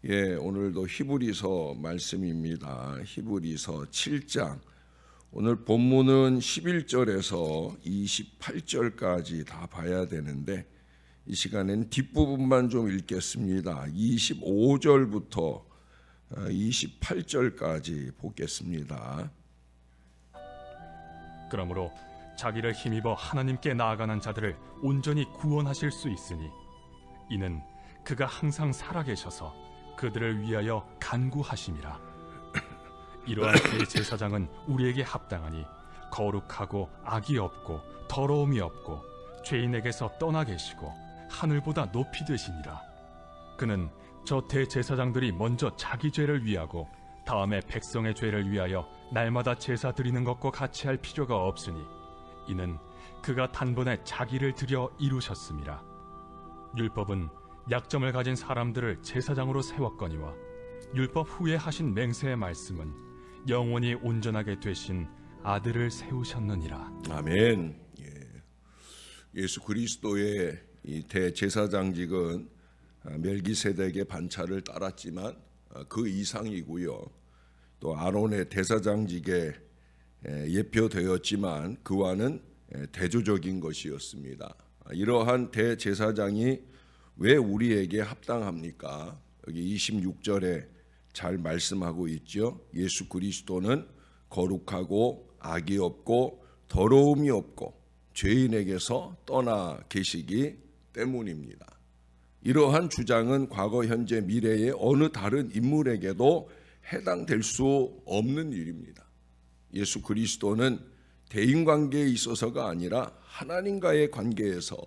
오늘도 히브리서 말씀입니다. 히브리서 7장. 오늘 본문은 11절에서 28절까지 다 봐야 되는데 이 시간에는 뒷부분만 좀 읽겠습니다. 25절부터 28절까지 보겠습니다. 그러므로 자기를 힘입어 하나님께 나아가는 자들을 온전히 구원하실 수 있으니 이는 그가 항상 살아계셔서 그들을 위하여 간구하심이라. 이러한 대제사장은 우리에게 합당하니 거룩하고 악이 없고 더러움이 없고 죄인에게서 떠나 계시고 하늘보다 높이 되시니라. 그는 저 대제사장들이 먼저 자기 죄를 위하고 다음에 백성의 죄를 위하여 날마다 제사 드리는 것과 같이 할 필요가 없으니 이는 그가 단번에 자기를 드려 이루셨음이라. 율법은 약점을 가진 사람들을 제사장으로 세웠거니와 율법 후에 하신 맹세의 말씀은 영원히 온전하게 되신 아들을 세우셨느니라. 아멘. 예수 그리스도의 이 대제사장직은 멜기세덱의 반차를 따랐지만 그 이상이고요. 또 아론의 대사장직에 예표되었지만 그와는 대조적인 것이었습니다. 이러한 대제사장이 왜 우리에게 합당합니까? 여기 26절에 잘 말씀하고 있죠. 예수 그리스도는 거룩하고 악이 없고 더러움이 없고 죄인에게서 떠나 계시기 때문입니다. 이러한 주장은 과거, 현재, 미래의 어느 다른 인물에게도 해당될 수 없는 일입니다. 예수 그리스도는 대인관계에 있어서가 아니라 하나님과의 관계에서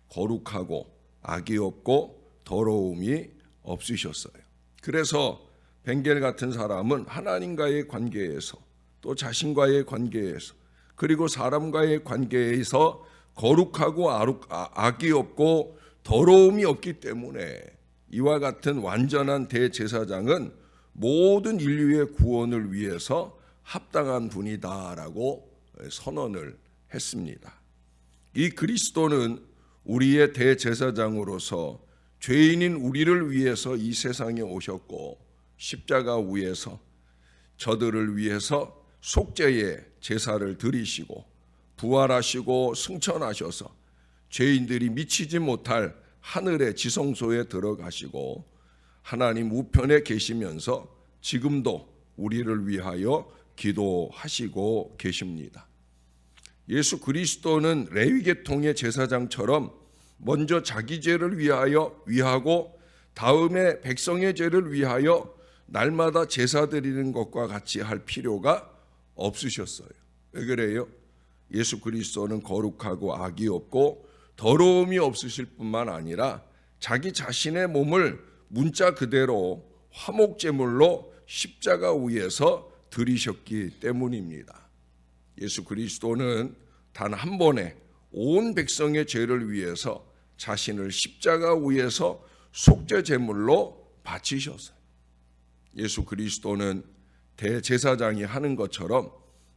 거룩하고 악이 없고 더러움이 없으셨어요. 그래서 벵겔 같은 사람은 하나님과의 관계에서 또 자신과의 관계에서 그리고 사람과의 관계에서 거룩하고 악이 없고 더러움이 없기 때문에 이와 같은 완전한 대제사장은 모든 인류의 구원을 위해서 합당한 분이다라고 선언을 했습니다. 이 그리스도는 우리의 대제사장으로서 죄인인 우리를 위해서 이 세상에 오셨고 십자가 위에서 저들을 위해서 속죄의 제사를 드리시고 부활하시고 승천하셔서 죄인들이 미치지 못할 하늘의 지성소에 들어가시고 하나님 우편에 계시면서 지금도 우리를 위하여 기도하시고 계십니다. 예수 그리스도는 레위계통의 제사장처럼 먼저 자기 죄를 위하고 다음에 백성의 죄를 위하여 날마다 제사 드리는 것과 같이 할 필요가 없으셨어요. 왜 그래요? 예수 그리스도는 거룩하고 악이 없고 더러움이 없으실 뿐만 아니라 자기 자신의 몸을 문자 그대로 화목제물로 십자가 위에서 드리셨기 때문입니다. 예수 그리스도는 단 한 번에 온 백성의 죄를 위해서 자신을 십자가 위에서 속죄 제물로 바치셨어요. 예수 그리스도는 대제사장이 하는 것처럼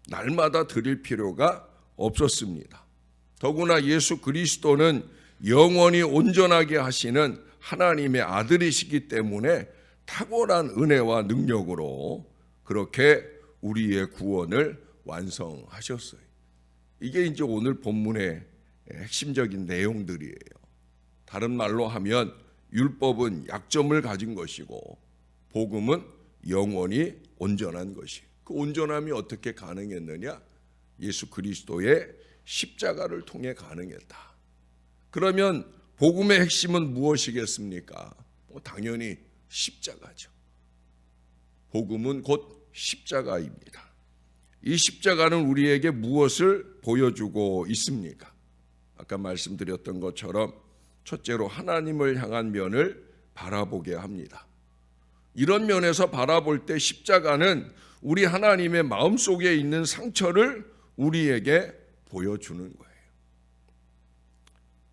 날마다 드릴 필요가 없었습니다. 더구나 예수 그리스도는 영원히 온전하게 하시는 하나님의 아들이시기 때문에 탁월한 은혜와 능력으로 그렇게 우리의 구원을 완성하셨어요. 이게 이제 오늘 본문의 핵심적인 내용들이에요. 다른 말로 하면 율법은 약점을 가진 것이고 복음은 영원히 온전한 것이에요. 그 온전함이 어떻게 가능했느냐? 예수 그리스도의 십자가를 통해 가능했다. 그러면 복음의 핵심은 무엇이겠습니까? 당연히 십자가죠. 복음은 곧 십자가입니다. 이 십자가는 우리에게 무엇을 보여주고 있습니까? 아까 말씀드렸던 것처럼 첫째로 하나님을 향한 면을 바라보게 합니다. 이런 면에서 바라볼 때 십자가는 우리 하나님의 마음속에 있는 상처를 우리에게 보여주는 거예요.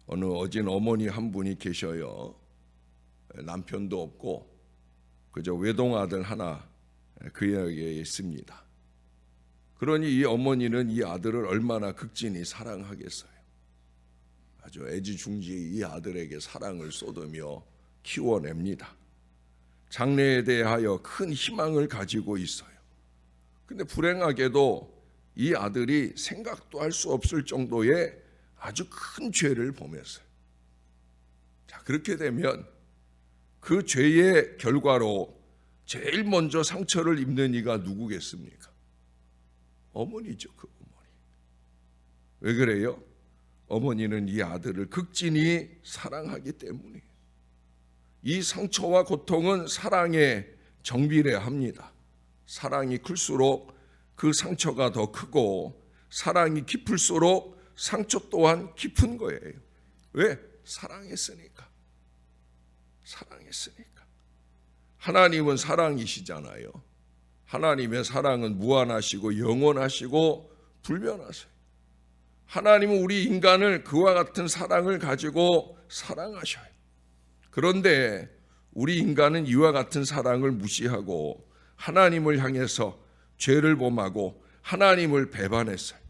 어느 어진 어머니 한 분이 계셔요. 남편도 없고 그저 외동아들 하나 그에게 있습니다. 그러니 이 어머니는 이 아들을 얼마나 극진히 사랑하겠어요. 아주 애지중지 이 아들에게 사랑을 쏟으며 키워냅니다. 장래에 대하여 큰 희망을 가지고 있어요. 근데 불행하게도 이 아들이 생각도 할 수 없을 정도의 아주 큰 죄를 범했어요. 자, 그렇게 되면 그 죄의 결과로 제일 먼저 상처를 입는 이가 누구겠습니까? 어머니죠, 그 어머니. 왜 그래요? 어머니는 이 아들을 극진히 사랑하기 때문이에요. 이 상처와 고통은 사랑에 정비례합니다. 사랑이 클수록 그 상처가 더 크고 사랑이 깊을수록 상처 또한 깊은 거예요. 왜? 사랑했으니까. 사랑했으니까. 하나님은 사랑이시잖아요. 하나님의 사랑은 무한하시고 영원하시고 불변하세요. 하나님은 우리 인간을 그와 같은 사랑을 가지고 사랑하셔요. 그런데 우리 인간은 이와 같은 사랑을 무시하고 하나님을 향해서 죄를 범하고 하나님을 배반했어요.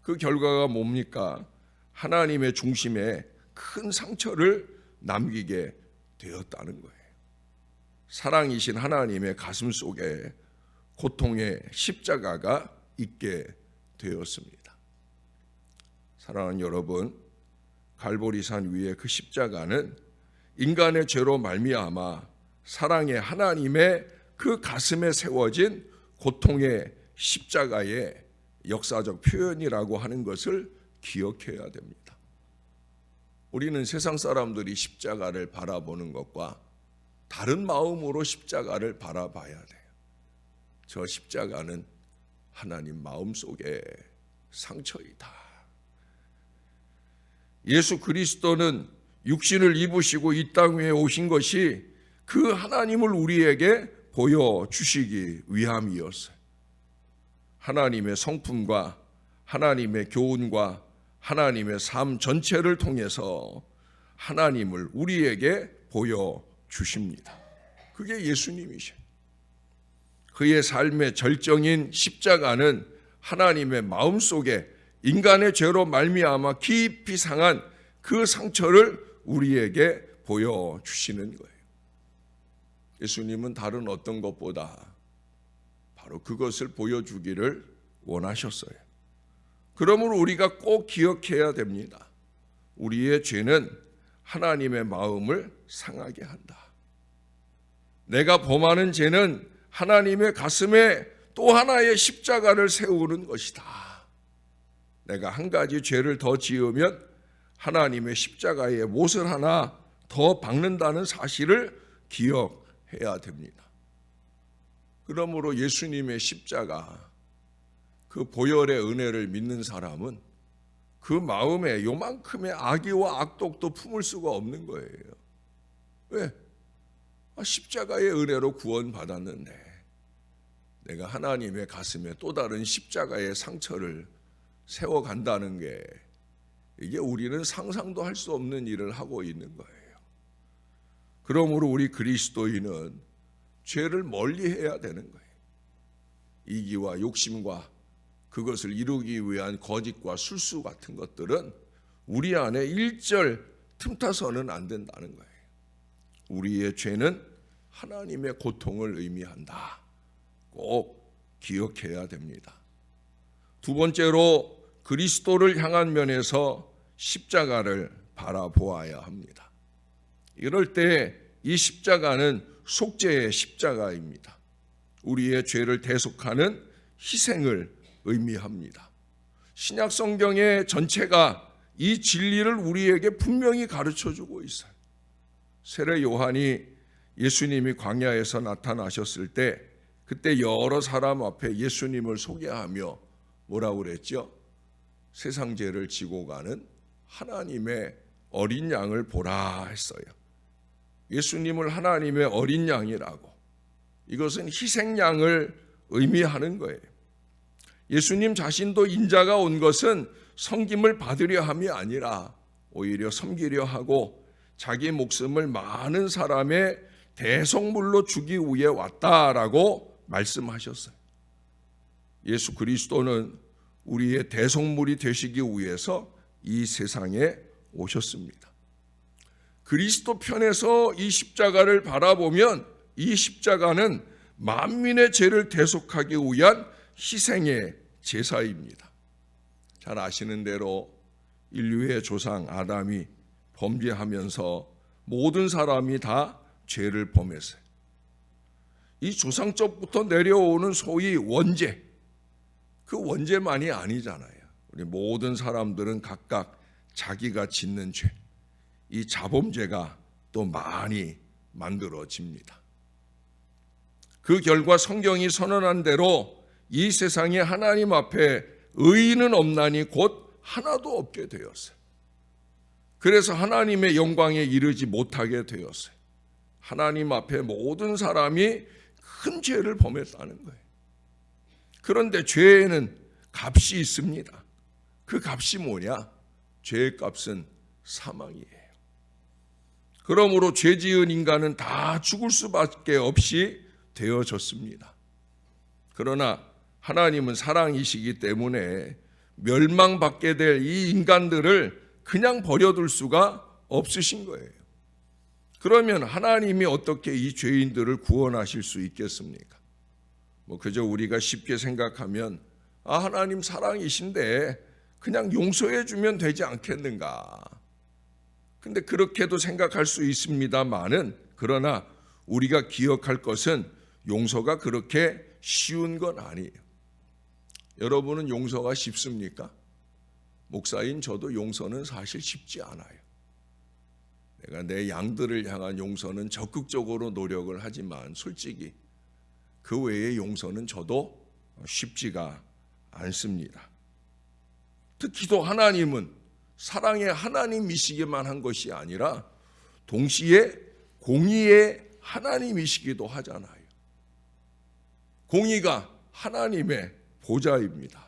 그 결과가 뭡니까? 하나님의 중심에 큰 상처를 남기게 되었다는 거예요. 사랑이신 하나님의 가슴 속에 고통의 십자가가 있게 되었습니다. 사랑하는 여러분, 갈보리산 위에 그 십자가는 인간의 죄로 말미암아 사랑의 하나님의 그 가슴에 세워진 고통의 십자가의 역사적 표현이라고 하는 것을 기억해야 됩니다. 우리는 세상 사람들이 십자가를 바라보는 것과 다른 마음으로 십자가를 바라봐야 돼요. 저 십자가는 하나님 마음속의 상처이다. 예수 그리스도는 육신을 입으시고 이 땅 위에 오신 것이 그 하나님을 우리에게 보여주시기 위함이었어요. 하나님의 성품과 하나님의 교훈과 하나님의 삶 전체를 통해서 하나님을 우리에게 보여주십니다. 그게 예수님이셔요. 그의 삶의 절정인 십자가는 하나님의 마음속에 인간의 죄로 말미암아 깊이 상한 그 상처를 우리에게 보여주시는 거예요. 예수님은 다른 어떤 것보다 바로 그것을 보여주기를 원하셨어요. 그러므로 우리가 꼭 기억해야 됩니다. 우리의 죄는 하나님의 마음을 상하게 한다. 내가 범하는 죄는 하나님의 가슴에 또 하나의 십자가를 세우는 것이다. 내가 한 가지 죄를 더 지으면 하나님의 십자가에 못을 하나 더 박는다는 사실을 기억해야 됩니다. 그러므로 예수님의 십자가, 그 보혈의 은혜를 믿는 사람은 그 마음에 요만큼의 악의와 악독도 품을 수가 없는 거예요. 왜? 십자가의 은혜로 구원받았는데 내가 하나님의 가슴에 또 다른 십자가의 상처를 세워간다는 게 이게 우리는 상상도 할 수 없는 일을 하고 있는 거예요. 그러므로 우리 그리스도인은 죄를 멀리해야 되는 거예요. 이기와 욕심과 그것을 이루기 위한 거짓과 술수 같은 것들은 우리 안에 일절 틈타서는 안 된다는 거예요. 우리의 죄는 하나님의 고통을 의미한다. 꼭 기억해야 됩니다. 두 번째로 그리스도를 향한 면에서 십자가를 바라보아야 합니다. 이럴 때 이 십자가는 속죄의 십자가입니다. 우리의 죄를 대속하는 희생을 의미합니다. 신약 성경의 전체가 이 진리를 우리에게 분명히 가르쳐주고 있어요. 세례 요한이 예수님이 광야에서 나타나셨을 때 그때 여러 사람 앞에 예수님을 소개하며 뭐라고 그랬죠? 세상 죄를 지고 가는 하나님의 어린 양을 보라 했어요. 예수님을 하나님의 어린 양이라고. 이것은 희생양을 의미하는 거예요. 예수님 자신도 인자가 온 것은 섬김을 받으려 함이 아니라 오히려 섬기려 하고 자기 목숨을 많은 사람의 대속물로 주기 위해 왔다라고 말씀하셨어요. 예수 그리스도는 우리의 대속물이 되시기 위해서 이 세상에 오셨습니다. 그리스도 편에서 이 십자가를 바라보면 이 십자가는 만민의 죄를 대속하기 위한 희생의 제사입니다. 잘 아시는 대로 인류의 조상 아담이 범죄하면서 모든 사람이 다 죄를 범했어요. 이 조상적부터 내려오는 소위 원죄, 그 원죄만이 아니잖아요. 우리 모든 사람들은 각각 자기가 짓는 죄, 이 자범죄가 또 많이 만들어집니다. 그 결과 성경이 선언한 대로 이 세상에 하나님 앞에 의인은 없나니 곧 하나도 없게 되었어요. 그래서 하나님의 영광에 이르지 못하게 되었어요. 하나님 앞에 모든 사람이 큰 죄를 범했다는 거예요. 그런데 죄에는 값이 있습니다. 그 값이 뭐냐? 죄의 값은 사망이에요. 그러므로 죄 지은 인간은 다 죽을 수밖에 없이 되어졌습니다. 그러나 하나님은 사랑이시기 때문에 멸망받게 될 이 인간들을 그냥 버려둘 수가 없으신 거예요. 그러면 하나님이 어떻게 이 죄인들을 구원하실 수 있겠습니까? 그저 우리가 쉽게 생각하면 하나님 사랑이신데 그냥 용서해 주면 되지 않겠는가? 근데 그렇게도 생각할 수 있습니다만은, 그러나 우리가 기억할 것은 용서가 그렇게 쉬운 건 아니에요. 여러분은 용서가 쉽습니까? 목사인 저도 용서는 사실 쉽지 않아요. 내가 내 양들을 향한 용서는 적극적으로 노력을 하지만 솔직히 그 외의 용서는 저도 쉽지가 않습니다. 특히도 하나님은 사랑의 하나님이시기만 한 것이 아니라 동시에 공의의 하나님이시기도 하잖아요. 공의가 하나님의 보좌입니다.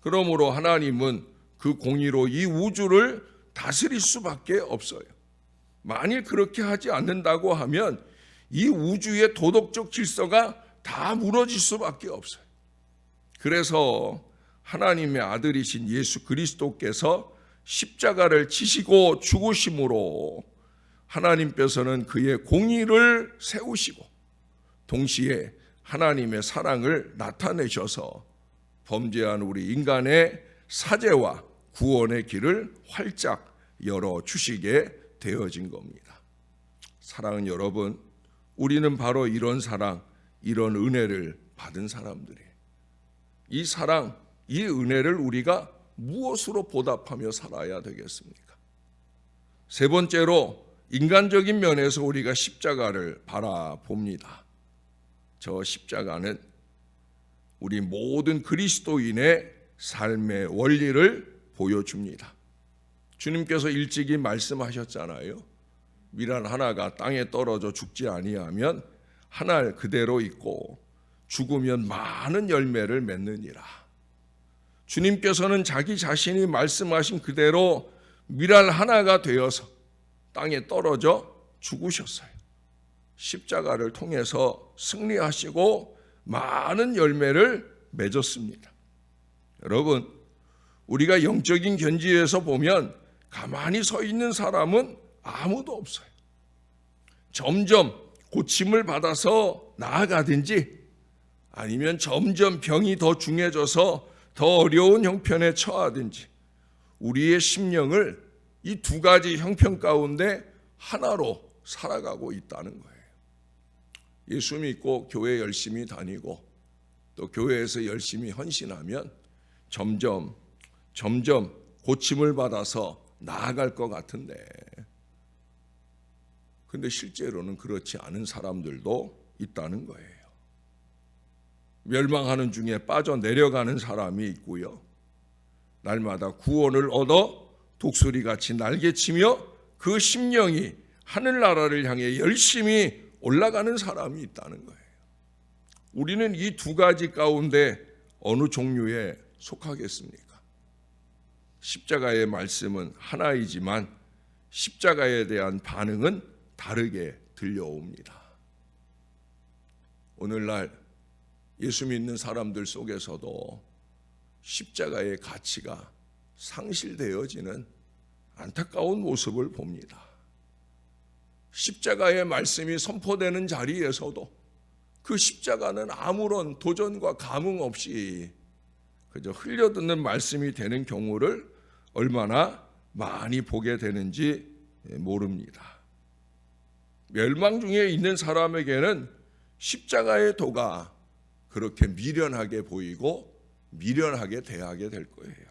그러므로 하나님은 그 공의로 이 우주를 다스릴 수밖에 없어요. 만일 그렇게 하지 않는다고 하면 이 우주의 도덕적 질서가 다 무너질 수밖에 없어요. 그래서 하나님의 아들이신 예수 그리스도께서 십자가를 지시고 죽으심으로 하나님께서는 그의 공의를 세우시고 동시에 하나님의 사랑을 나타내셔서 범죄한 우리 인간의 사죄와 구원의 길을 활짝 열어주시게 되어진 겁니다. 사랑하는 여러분, 우리는 바로 이런 사랑, 이런 은혜를 받은 사람들이에요. 이 사랑, 이 은혜를 우리가 무엇으로 보답하며 살아야 되겠습니까? 세 번째로 인간적인 면에서 우리가 십자가를 바라봅니다. 저 십자가는 우리 모든 그리스도인의 삶의 원리를 보여줍니다. 주님께서 일찍이 말씀하셨잖아요. 밀 하나가 땅에 떨어져 죽지 아니하면 한 알 그대로 있고 죽으면 많은 열매를 맺느니라. 주님께서는 자기 자신이 말씀하신 그대로 밀알 하나가 되어서 땅에 떨어져 죽으셨어요. 십자가를 통해서 승리하시고 많은 열매를 맺었습니다. 여러분, 우리가 영적인 견지에서 보면 가만히 서 있는 사람은 아무도 없어요. 점점 고침을 받아서 나아가든지 아니면 점점 병이 더 중해져서 더 어려운 형편에 처하든지 우리의 심령을 이 두 가지 형편 가운데 하나로 살아가고 있다는 거예요. 예수 믿고 교회 열심히 다니고 또 교회에서 열심히 헌신하면 점점 고침을 받아서 나아갈 것 같은데, 근데 실제로는 그렇지 않은 사람들도 있다는 거예요. 멸망하는 중에 빠져내려가는 사람이 있고요. 날마다 구원을 얻어 독수리같이 날개치며 그 심령이 하늘나라를 향해 열심히 올라가는 사람이 있다는 거예요. 우리는 이 두 가지 가운데 어느 종류에 속하겠습니까? 십자가의 말씀은 하나이지만 십자가에 대한 반응은 다르게 들려옵니다. 오늘날 예수 믿는 사람들 속에서도 십자가의 가치가 상실되어지는 안타까운 모습을 봅니다. 십자가의 말씀이 선포되는 자리에서도 그 십자가는 아무런 도전과 감흥 없이 그저 흘려듣는 말씀이 되는 경우를 얼마나 많이 보게 되는지 모릅니다. 멸망 중에 있는 사람에게는 십자가의 도가 그렇게 미련하게 보이고 미련하게 대하게 될 거예요.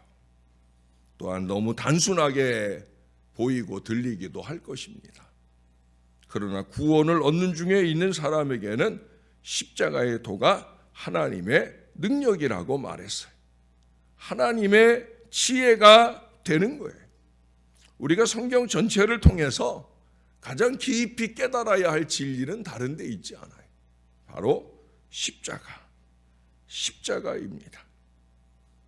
또한 너무 단순하게 보이고 들리기도 할 것입니다. 그러나 구원을 얻는 중에 있는 사람에게는 십자가의 도가 하나님의 능력이라고 말했어요. 하나님의 지혜가 되는 거예요. 우리가 성경 전체를 통해서 가장 깊이 깨달아야 할 진리는 다른 데 있지 않아요. 바로 십자가입니다.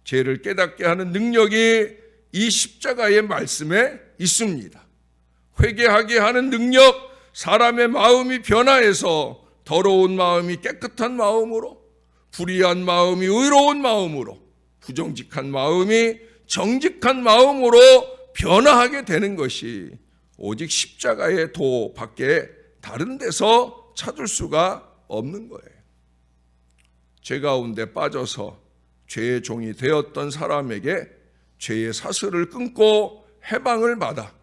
죄를 깨닫게 하는 능력이 이 십자가의 말씀에 있습니다. 회개하게 하는 능력, 사람의 마음이 변화해서 더러운 마음이 깨끗한 마음으로, 불의한 마음이 의로운 마음으로, 부정직한 마음이 정직한 마음으로 변화하게 되는 것이 오직 십자가의 도밖에 다른 데서 찾을 수가 없는 거예요. 죄 가운데 빠져서 죄의 종이 되었던 사람에게 죄의 사슬을 끊고 해방을 받아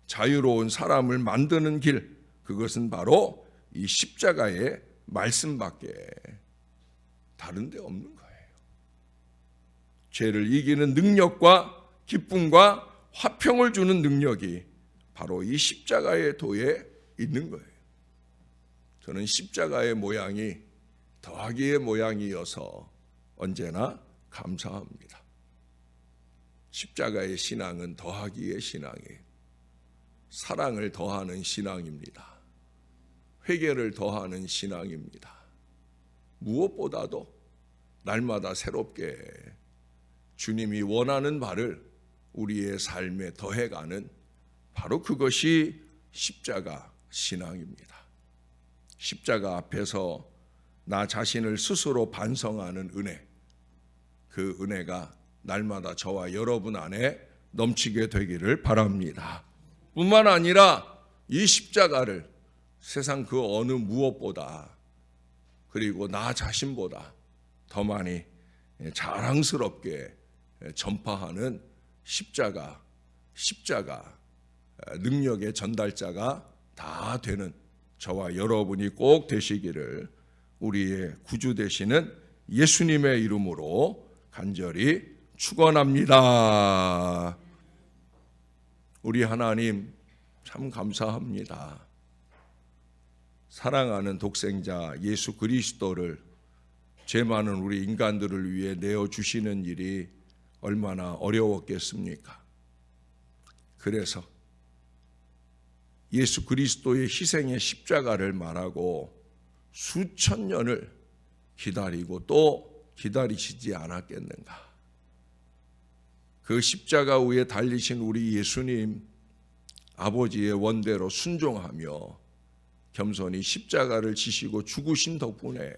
자유로운 사람을 만드는 길, 그것은 바로 이 십자가의 말씀밖에 다른 데 없는 거예요. 죄를 이기는 능력과 기쁨과 화평을 주는 능력이 바로 이 십자가의 도에 있는 거예요. 저는 십자가의 모양이 더하기의 모양이어서 언제나 감사합니다. 십자가의 신앙은 더하기의 신앙이에요. 사랑을 더하는 신앙입니다. 회개를 더하는 신앙입니다. 무엇보다도 날마다 새롭게 주님이 원하는 바를 우리의 삶에 더해가는 바로 그것이 십자가 신앙입니다. 십자가 앞에서 나 자신을 스스로 반성하는 은혜, 그 은혜가 날마다 저와 여러분 안에 넘치게 되기를 바랍니다. 뿐만 아니라 이 십자가를 세상 그 어느 무엇보다, 그리고 나 자신보다 더 많이 자랑스럽게 전파하는 십자가 능력의 전달자가 다 되는 저와 여러분이 꼭 되시기를 우리의 구주 되시는 예수님의 이름으로 간절히 축원합니다. 우리 하나님 참 감사합니다. 사랑하는 독생자 예수 그리스도를 죄 많은 우리 인간들을 위해 내어주시는 일이 얼마나 어려웠겠습니까? 그래서 예수 그리스도의 희생의 십자가를 말하고 수천 년을 기다리고 또 기다리시지 않았겠는가? 그 십자가 위에 달리신 우리 예수님, 아버지의 원대로 순종하며 겸손히 십자가를 지시고 죽으신 덕분에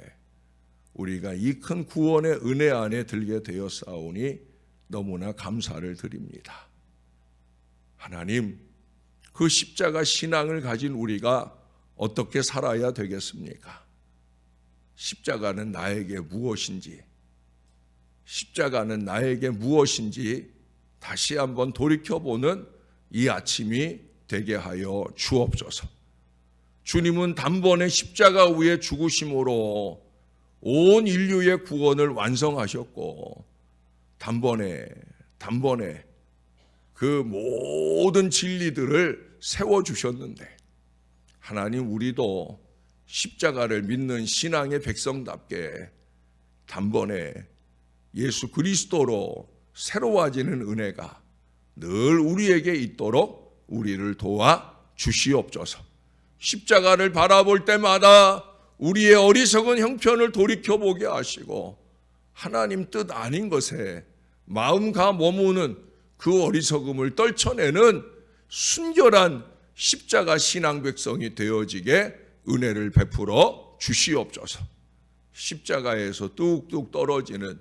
우리가 이 큰 구원의 은혜 안에 들게 되었사오니 너무나 감사를 드립니다. 하나님, 그 십자가 신앙을 가진 우리가 어떻게 살아야 되겠습니까? 십자가는 나에게 무엇인지, 십자가는 나에게 무엇인지 다시 한번 돌이켜보는 이 아침이 되게 하여 주옵소서. 주님은 단번에 십자가 위에 죽으심으로 온 인류의 구원을 완성하셨고 단번에 그 모든 진리들을 세워주셨는데, 하나님, 우리도 십자가를 믿는 신앙의 백성답게 단번에 예수 그리스도로 새로워지는 은혜가 늘 우리에게 있도록 우리를 도와 주시옵소서. 십자가를 바라볼 때마다 우리의 어리석은 형편을 돌이켜보게 하시고 하나님 뜻 아닌 것에 마음과 머무는 그 어리석음을 떨쳐내는 순결한 십자가 신앙 백성이 되어지게 은혜를 베풀어 주시옵소서. 십자가에서 뚝뚝 떨어지는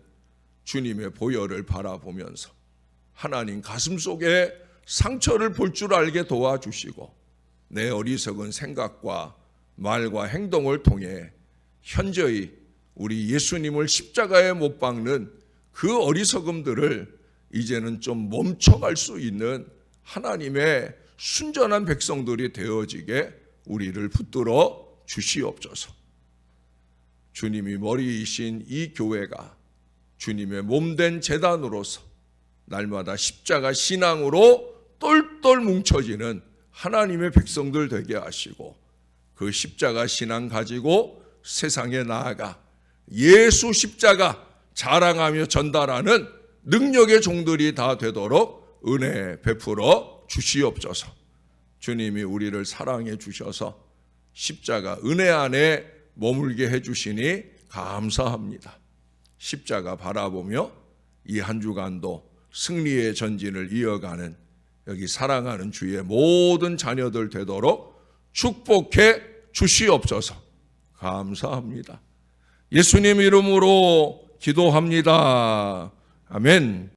주님의 보혈을 바라보면서 하나님 가슴 속에 상처를 볼 줄 알게 도와주시고 내 어리석은 생각과 말과 행동을 통해 현저히 우리 예수님을 십자가에 못 박는 그 어리석음들을 이제는 좀 멈춰갈 수 있는 하나님의 순전한 백성들이 되어지게 우리를 붙들어 주시옵소서. 주님이 머리이신 이 교회가 주님의 몸된 제단으로서 날마다 십자가 신앙으로 똘똘 뭉쳐지는 하나님의 백성들 되게 하시고, 그 십자가 신앙 가지고 세상에 나아가 예수 십자가 자랑하며 전달하는 능력의 종들이 다 되도록 은혜 베풀어 주시옵소서. 주님이 우리를 사랑해 주셔서 십자가 은혜 안에 머물게 해주시니 감사합니다. 십자가 바라보며 이 한 주간도 승리의 전진을 이어가는 여기 사랑하는 주의 모든 자녀들 되도록 축복해 주시옵소서. 감사합니다. 예수님 이름으로 기도합니다. 아멘.